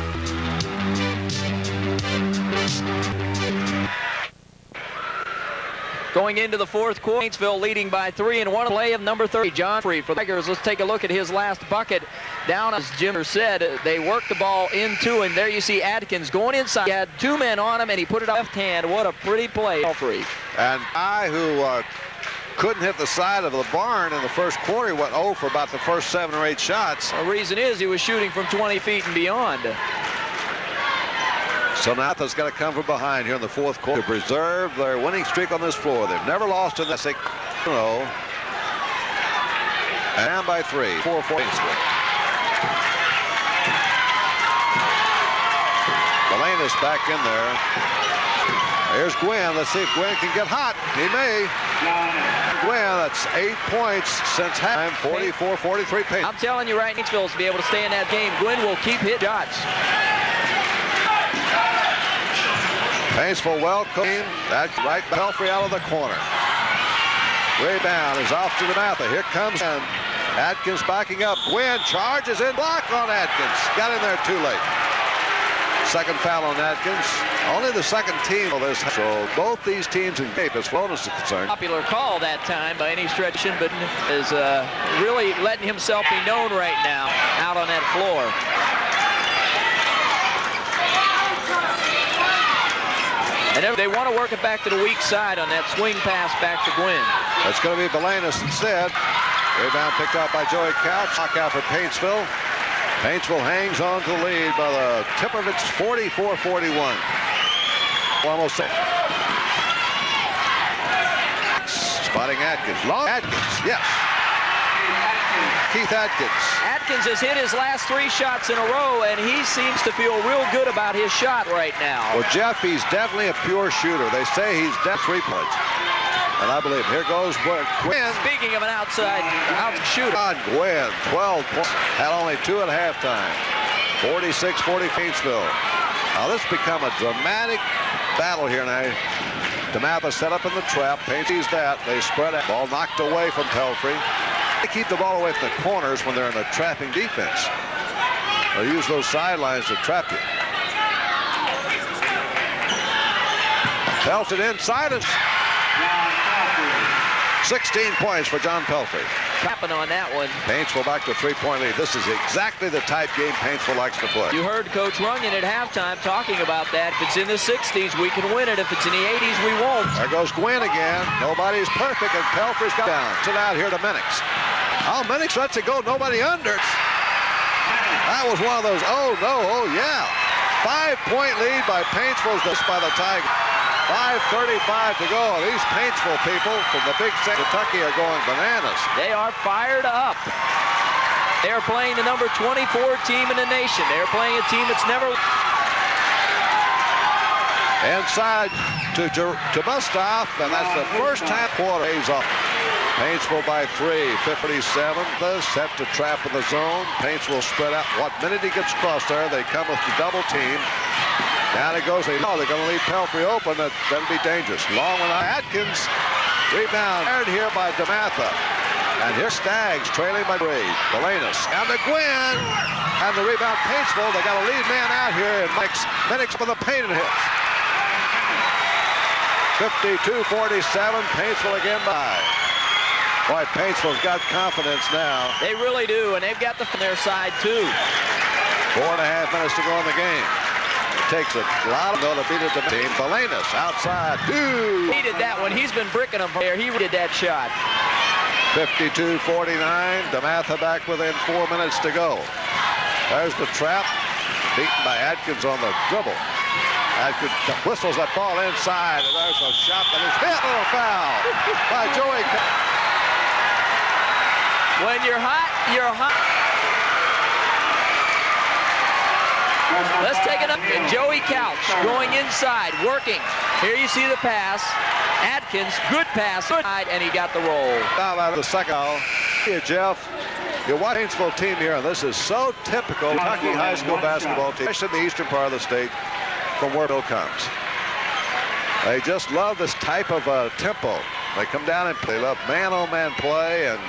Going into the 4th quarter, Paintsville leading by 3 and 1 play of number 30, John Free for the Tigers. Let's take a look at his last bucket. Down, as Jim said, they worked the ball into, and there you see Atkins going inside. He had 2 men on him, and he put it left hand. What a pretty play. Free. And I who couldn't hit the side of the barn in the 1st quarter, went 0 for about the first 7 or 8 shots. The reason is he was shooting from 20 feet and beyond. So Dematha's got to come from behind here in the 4th quarter to preserve their winning streak on this floor. They've never lost in this. And down by 3. 4-4. Belenis back in there. Here's Gwynn. Let's see if Gwynn can get hot. He may. Gwynn, that's 8 points since halftime. 44-43 Paintsville. I'm telling you right, Paintsville to be able to stay in that game. Gwynn will keep hitting shots. Paintsville well clean. That's right. Pelfrey out of the corner. Rebound is off to Dematha. Here comes Atkins backing up. Gwynn charges in. Block on Atkins. Got in there too late. Second foul on Atkins. Only the 2nd team of this. So both these teams in shape as far as concerned. Popular call that time by any stretch, but is really letting himself be known right now out on that floor. And they want to work it back to the weak side on that swing pass back to Gwynn. It's going to be Belenis instead. Rebound picked up by Joey Couch. Knockout for Paintsville. Paintsville hangs on to the lead by the tip of its 44-41. Almost there. Spotting Atkins. Long Atkins, yes. Keith Atkins. Atkins has hit his last 3 shots in a row, and he seems to feel real good about his shot right now. Well, Jeff, he's definitely a pure shooter. They say he's definitely 3 points. And I believe here goes Gwynn. Speaking of an outside shooter. John Gwynn, 12 points. Had only 2 at halftime. 46-40 Paintsville. Now this has become a dramatic battle here now. Dematha set up in the trap. Paint sees that. They spread out. Ball knocked away from Pelfrey. They keep the ball away from the corners when they're in a trapping defense. They'll use those sidelines to trap you. Pelfrey inside it. 16 points for John Pelfrey. Tapping on that one. Paintsville back to 3-point lead. This is exactly the type game Paintsville likes to play. You heard Coach Runyon at halftime talking about that. If it's in the 60s, we can win it. If it's in the 80s, we won't. There goes Gwynn again. Nobody's perfect, and Pelfrey's got down. Sit out here to Minix. Oh, Minix lets it go. Nobody under. That was one of those, oh, no, oh, yeah. 5-point lead by Paintsville by the Tigers. 5:35 to go. These Paintsville people from the big state of Kentucky are going bananas. They are fired up. They're playing the number 24 team in the nation. They're playing a team that's never... Inside to Mustaff, and that's the first time quarter pays off. Paintsville by 3, 57. Set to trap in the zone. Paintsville spread out. What minute he gets across there, they come with the double team. Down it goes. They know they're going to leave Pelfrey open. That'll be dangerous. Long one. Atkins. Rebound. Aired here by Dematha. And here's Staggs trailing by 3. Belenis. Down to Gwynn. And the rebound Paintsville. They got a lead man out here. And Minix for the paint and hits. 52-47. Paintsville again by. Boy, Paintsville's got confidence now. They really do. And they've got the from their side, too. 4.5 minutes to go in the game. Takes a lot of to beat it to team. Belenis outside. Dude. He did that one. He's been bricking them there. He did that shot. 52-49. Dematha back within 4 minutes to go. There's the trap. Beaten by Atkins on the dribble. Atkins whistles that ball inside. And there's a shot that is hit. A foul by Joey. When you're hot, you're hot. Let's take it up. And Joey Couch going inside, working. Here you see the pass. Atkins, good pass, and he got the roll. Out of the second. Here, Jeff. You watch the Paintsville team here, and this is so typical Kentucky high school basketball team, especially in the eastern part of the state, from where Bill comes. They just love this type of tempo. They come down and play. They love man-on-man play, and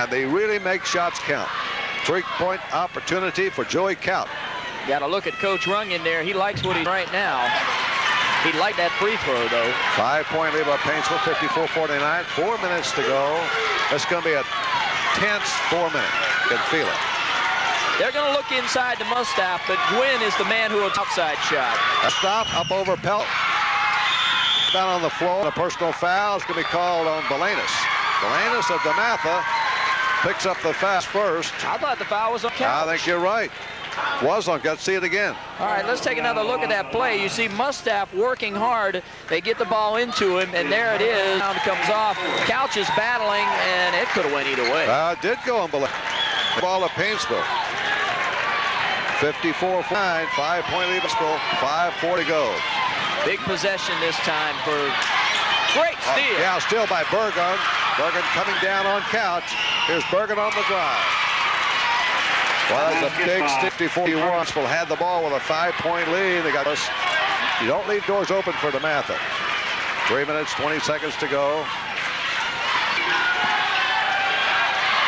they really make shots count. 3-point opportunity for Joey Couch. Got to look at Coach Runyon there. He likes what he's right now. He'd like that free throw, though. 5-point lead by Paintsville, 54-49. 4 minutes to go. It's going to be a tense 4 minutes. You can feel it. They're going to look inside to Mustaff, but Gwynn is the man who will outside shot. A stop up over Pelt. Down on the floor. A personal foul is going to be called on Belenis. Belenis of Dematha picks up the foul first. I thought the foul was on Couch. I think you're right. Was on. Got to see it again. All right, let's take another look at that play. You see Mustaff working hard. They get the ball into him, and there it is. Round comes off. Couch is battling, and it could have went either way. It did go on Belenis. Ball of Paintsville. 54-9. 5-point lead. 5:40 to go. Big possession this time for great steal. Yeah, steal by Bergen. Bergen coming down on Couch. Here's Bergen on the drive. Well, that's a big 50-41. Will had the ball with a 5-point lead. They got us. You don't leave doors open for Dematha. 3 minutes, 20 seconds to go.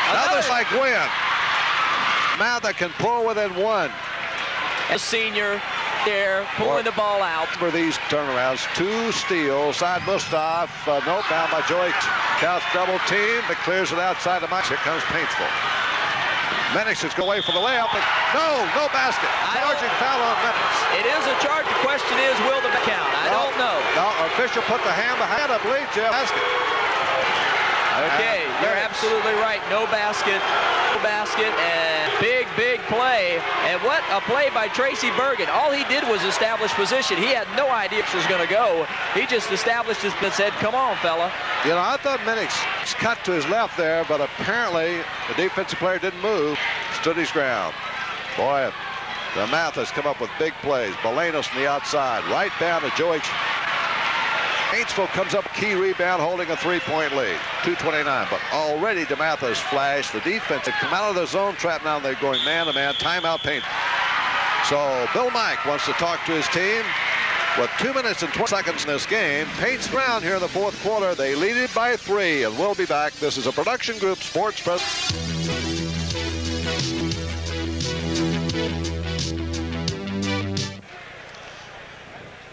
Another by Gwynn. Dematha can pull within 1. A senior there pulling the ball out. For these turnarounds, 2 steals. Side Mustaff. Nope, down by Joey. Couch double team. That clears it outside the match. Here comes Paintsville. Minix is going away for the layup. No basket. Charging foul on Minix. It is a charge. The question is, will the count? I don't know. No, Fisher put the hand behind, I believe, Jeff. Basket. Okay, you're absolutely right. No basket, and big play. And what a play by Tracy Bergen. All he did was establish position. He had no idea it was going to go. He just established his and said, come on, fella. You know, I thought Minix cut to his left there, but apparently the defensive player didn't move, stood his ground. Boy, Dematha's come up with big plays. Bolanos on the outside, right down to Joey. Paintsville comes up, key rebound, holding a three-point lead, 2:29. But already Dematha's flashed. The defense had come out of the zone trap. Now they're going man-to-man, timeout Paint. So Bill Mike wants to talk to his team. With 2 minutes and 20 seconds in this game, Paints ground here in the fourth quarter. They lead it by 3, and we'll be back. This is a Production Group Sports Press.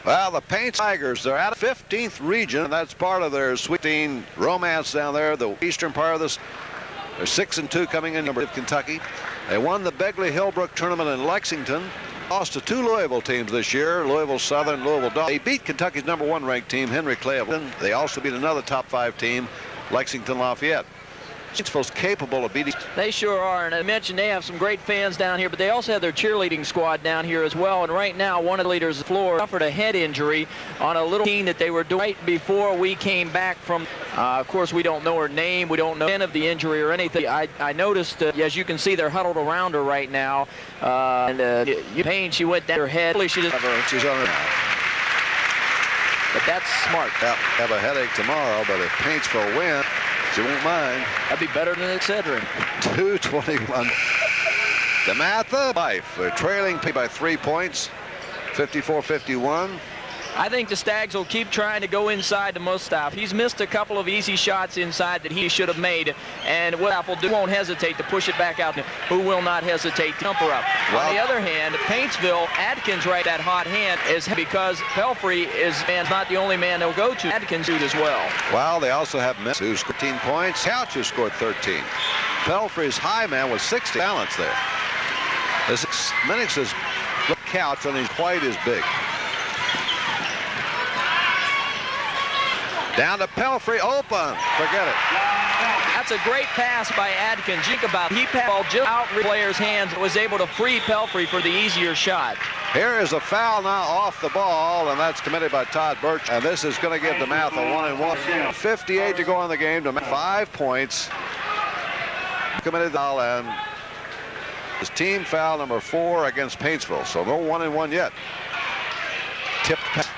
Well, the Paints Tigers, they're out of 15th region, and that's part of their Sweet 16 romance down there, the eastern part of this. They're 6-2 coming in of Kentucky. They won the Begley-Hillbrook tournament in Lexington. Lost to 2 Louisville teams this year, Louisville Southern, Louisville Dog. They beat Kentucky's #1 ranked team, Henry Clay. They also beat another top 5 team, Lexington Lafayette. Paintsville's capable of beating. They sure are, and I mentioned they have some great fans down here, but they also have their cheerleading squad down here as well. And right now, one of the leaders, Floor, suffered a head injury on a little team that they were doing right before we came back from. Of course, we don't know her name. We don't know the end of the injury or anything. I noticed, as you can see, they're huddled around her right now. Pain, she went down her head. She's on her. But that's smart. Yeah, have a headache tomorrow, but if Paintsville win, she won't mind. That'd be better than Excedrin. 2:21. Dematha, life. They're trailing by 3 points, 54-51. I think the Stags will keep trying to go inside to Mustaf. He's missed a couple of easy shots inside that he should have made, and what Apple won't hesitate to push it back out. Who will not hesitate to dump her up? Well, on the other hand, Paintsville, Adkins right that hot hand is because Pelfrey is not the only man they'll go to. Adkins shoot as well. Well, they also have Minix who scored 13 points. Couch who scored 13. Pelfrey's high man was 60 balance there. Minix's Couch on his quite as big. Down to Pelfrey, open. Forget it. That's a great pass by Adkins. Think about it. He passed ball just out the player's hands and was able to free Pelfrey for the easier shot. Here is a foul now off the ball, and that's committed by Todd Birch. And this is going to give Dematha a 1-and-1. 58 to go in the game. Dematha 5 points. Committed foul, and his team foul number 4 against Paintsville. So no 1-and-1 yet. Tipped pass.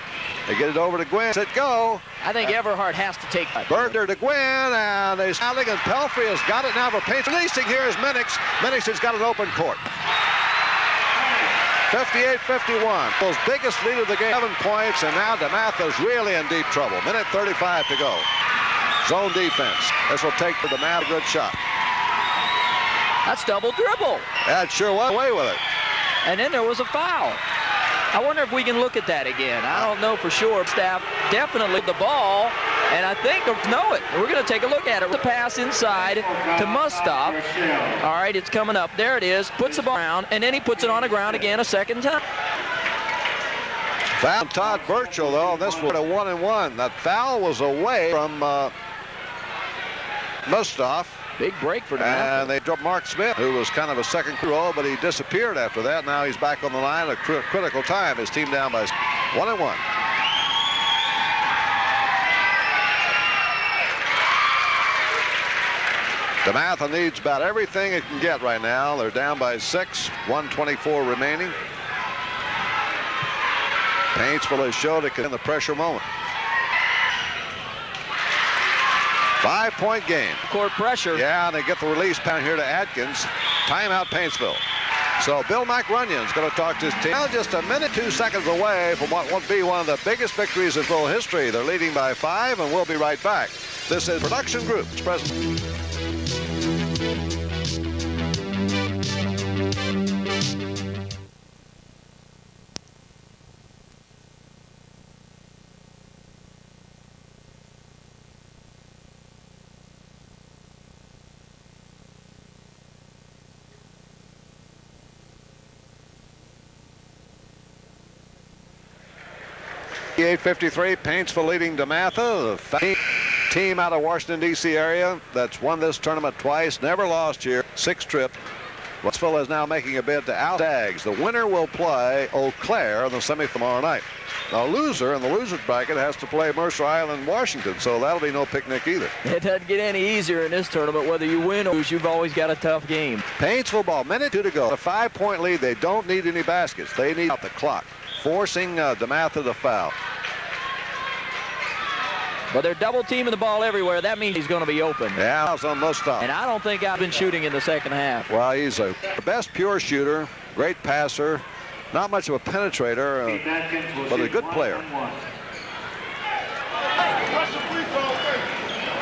They get it over to Gwynn. Let go. I think Everhart has to take that. Berger to Gwynn, and they're standing, and Pelfrey has got it now for Paintsville. Releasing here is Minix. Minix has got an open court. 58-51. His biggest lead of the game, 7 points, and now Dematha's really in deep trouble. Minute 35 to go. Zone defense. This will take for Dematha. Good shot. That's double dribble. That sure was away with it. And then there was a foul. I wonder if we can look at that again. I don't know for sure. Staff definitely the ball, and I think know it. We're going to take a look at it. The pass inside to Mustaf. All right, it's coming up. There it is. Puts the ball around, and then he puts it on the ground again a second time. Foul Todd Burchell, though. This was a 1-and-1. That foul was away from Mustaf. Big break for Dematha. And they dropped Mark Smith, who was kind of a second role, but he disappeared after that. Now he's back on the line at a critical time. His team down by 1-and-1. Dematha needs about everything it can get right now. They're down by 6, 1:24 remaining. Paintsville has showed it in the pressure moment. 5-point game. Court pressure. Yeah, and they get the release down here to Adkins. Timeout Paintsville. So Bill McRunyon's going to talk to his team. Now just a minute, 2 seconds away from what will be one of the biggest victories in full history. They're leading by 5, and we'll be right back. This is Production Group's present. .53, Paintsville leading Dematha. team out of Washington, D.C. area that's won this tournament twice, never lost here, 6 trips. Paintsville is now making a bid to out Stags. The winner will play Eau Claire in the semi tomorrow night. The loser in the loser's bracket has to play Mercer Island, Washington, so that'll be no picnic either. It doesn't get any easier in this tournament. Whether you win or lose, you've always got a tough game. Paintsville ball, minute 2 to go. A 5-point lead. They don't need any baskets. They need out the clock, forcing Dematha to foul. But they're double teaming the ball everywhere. That means he's going to be open. Yeah, it's on most stuff. And I don't think I've been shooting in the second half. Well, he's the best pure shooter, great passer, not much of a penetrator, but a good player.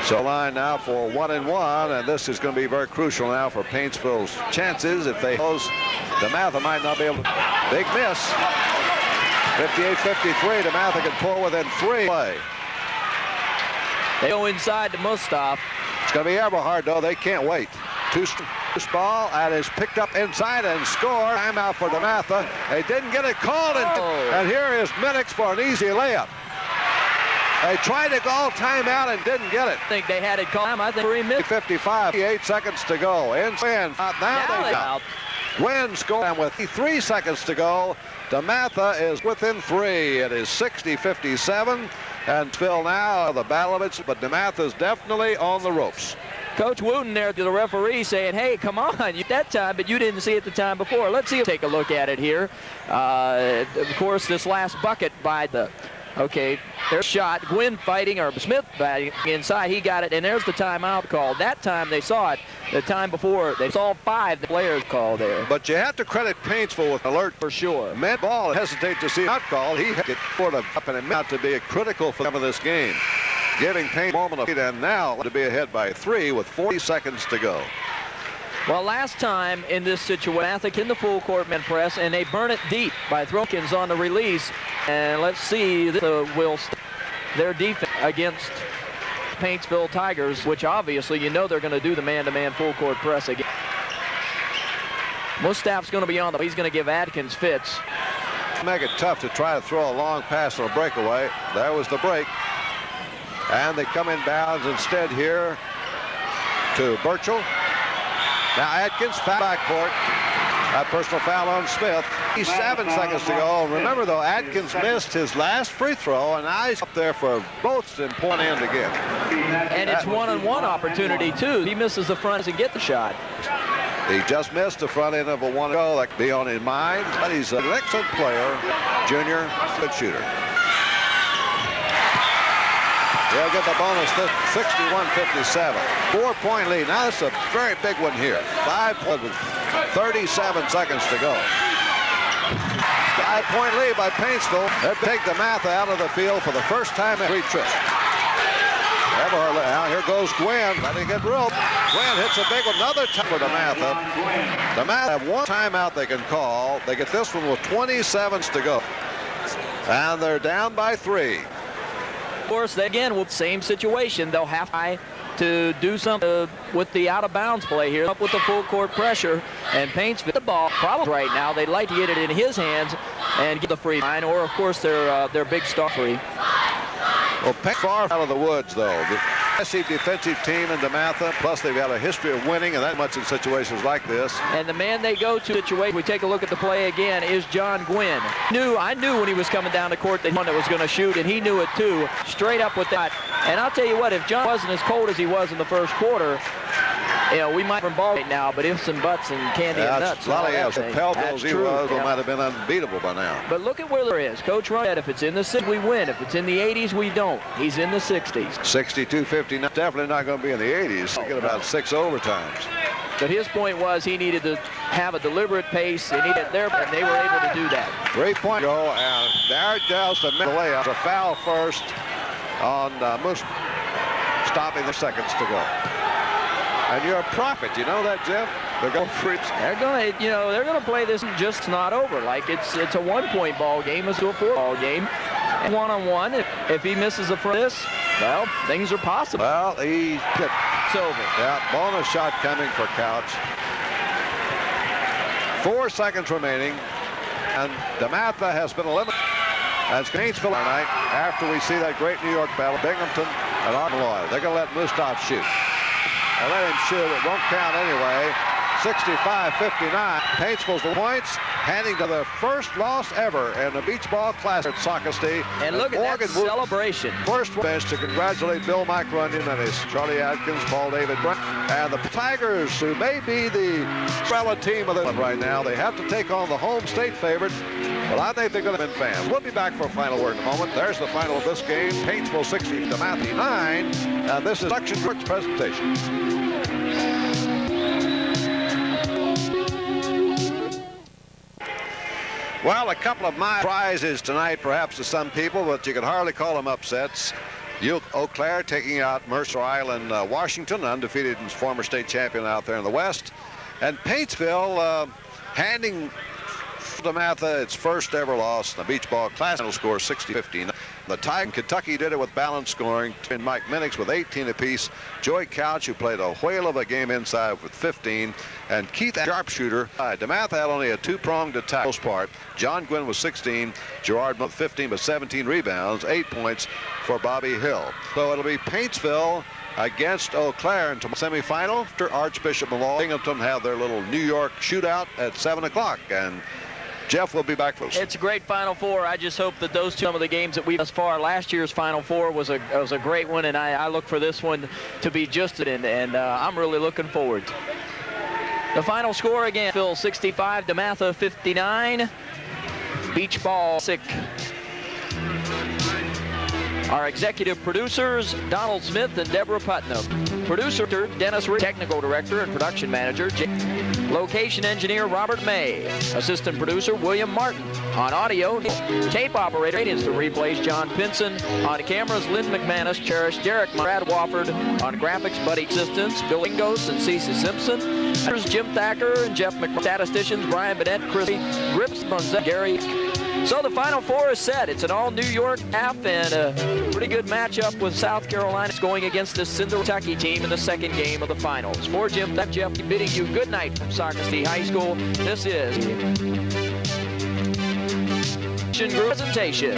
So line now for 1-1, and this is going to be very crucial now for Paintsville's chances. If they close, Dematha might not be able to. Big miss. 58-53. Dematha can pull within 3 play. They go inside to Mustaf. It's going to be Eberhard, though. They can't wait. Loose ball, and is picked up inside and score. Timeout for Dematha. They didn't get it called, and here is Minix for an easy layup. They tried to call timeout and didn't get it. I think they had it called. I think 3 minutes. 55, 8 seconds to go. In. Now they out. Gwynn scoring with 3 seconds to go. Dematha is within 3. It is 60-57. And Phil now the battle of it, but Dematha's definitely on the ropes. Coach Wooten there to the referee saying, hey, come on, you that time, but you didn't see it the time before. Let's see, take a look at it here. Of course, this last bucket by the, okay, there's shot. Gwynn fighting, or Smith fighting inside. He got it, and there's the timeout call. That time they saw it. The time before, they saw 5 the players called there. But you have to credit Paintsville with alert for sure. Met ball hesitate to see not called. He had it sort of up and meant to be a critical for them of this game. Giving Paintsville a moment of lead, and now to be ahead by 3 with 40 seconds to go. Well, last time in this situation, Dematha in the full court men press, and they burn it deep by Throkins on the release. And let's see, their defense against Paintsville Tigers, which obviously you know they're going to do the man-to-man full court press again. Mustaf's going to be on the, he's going to give Adkins fits. Make it tough to try to throw a long pass on a breakaway. There was the break. And they come in bounds instead here to Burchell. Now Adkins, foul backcourt. A personal foul on Smith. 7 seconds to go. Remember, though, Adkins missed his last free throw, and now he's up there for both in point end again. And it's one-on-one opportunity, too. He misses the front and get the shot. He just missed the front end of a 1-0. That could be on his mind, but he's an excellent player, junior, good shooter. They'll get the bonus, 61-57. 4-point lead. Now it's a very big one here. 5 points with 37 seconds to go. 5-point lead by Paintsville. They take Dematha out of the field for the first time in 3 trips. Now here goes Gwynn. Letting it rope. Gwynn hits a big one. Another time for Dematha. Dematha have one timeout they can call. They get this one with 20 seconds to go. And they're down by 3. Of course, again, with the same situation, they'll have to do something with the out-of-bounds play here, up with the full court pressure, and Paintsville the ball probably right now. They'd like to get it in his hands and get the free line, or of course their big star free. Well, far out of the woods, though. The aggressive defensive team in Dematha, plus they've got a history of winning, and that much in situations like this. And the man they go to situation, we take a look at the play again, is John Gwynn. I knew when he was coming down the court that he was going to shoot, and he knew it too. Straight up with that. And I'll tell you what, if John wasn't as cold as he was in the first quarter, you know, we might from ball right now, but ifs and buts and candy and nuts. A lot of else. If Pelton as he was, yeah. Might have been unbeatable by now. But look at where there is. Coach Ryan said if it's in the 60s, we win. If it's in the 80s, we don't. He's in the 60s. 62-59. Definitely not going to be in the 80s. He get about 6 overtimes. But his point was he needed to have a deliberate pace. He needed there, and they were able to do that. 3-point go, and Derek Dells to make the layup. A foul first on Moose, stopping the seconds to go. And you're a prophet, you know that, Jeff? They're going freaks. They're gonna play this just not over. Like it's a 1-point ball game, it's a 4-ball game. And one-on-one, if he misses the front of this, well, things are possible. Well, It's over. Yeah, bonus shot coming for Couch. 4 seconds remaining, and Dematha has been eliminated. That's Paintsville tonight after we see that great New York battle. Binghamton And Armaloy, they're going to let Mustaf shoot. They'll let him shoot. It won't count anyway. 65-59. Paintsville's the points, handing to their first loss ever in the beach ball class at Socastee. And look at that celebration. First bench to congratulate Bill Mike Runyon and his Charlie Atkins, Paul David Brown, and the Tigers, who may be the umbrella team of the right now. They have to take on the home state favorite, but I think they're going to win fans. We'll be back for a final word in a moment. There's the final of this game. Paintsville 60, Dematha 9, and this is Suction Works presentation. Well, a couple of my prizes tonight, perhaps to some people, but you can hardly call them upsets. Eau Claire taking out Mercer Island, Washington, undefeated and former state champion out there in the West. And Paintsville handing Dematha its first ever loss in the beach ball class. Final score 60-59. The Tiger Kentucky did it with balanced scoring. And Mike Minix with 18 apiece. Joey Couch, who played a whale of a game inside, with 15. And Keith, sharpshooter. Dematha had only a two-pronged attack. Most part. John Gwynn was 16. Gerard with 15, but 17 rebounds. 8 points for Bobby Hill. So it'll be Paintsville against Eau Claire in the semifinal. After Archbishop Malone, Binghamton have their little New York shootout at 7 o'clock. And Jeff will be back for us. It's a great Final Four. I just hope that those two, some of the games that we've thus far, last year's Final Four was a great one, and I look for this one to be just it, and I'm really looking forward. The final score again, Phil 65, Dematha 59. Beach ball sick. Our executive producers, Donald Smith and Deborah Putnam. Producer, Dennis Rick. Technical director and production manager, location engineer, Robert May. Assistant producer, William Martin. On audio, tape operator, instant replays, John Pinson. On cameras, Lynn McManus, Cherish, Derek, Brad Wofford. On graphics, Buddy Assistants, Bill Ingos and Cece Simpson. There's Jim Thacker and Jeff McMahon. Statisticians, Brian Bennett, Chris Grips, Gary. So the Final Four is set. It's an all-New York half and a pretty good matchup with South Carolina. It's going against the Cinder Kentucky team in the second game of the finals. For Jim, Jeff bidding you good night from Socastee High School. This is presentation.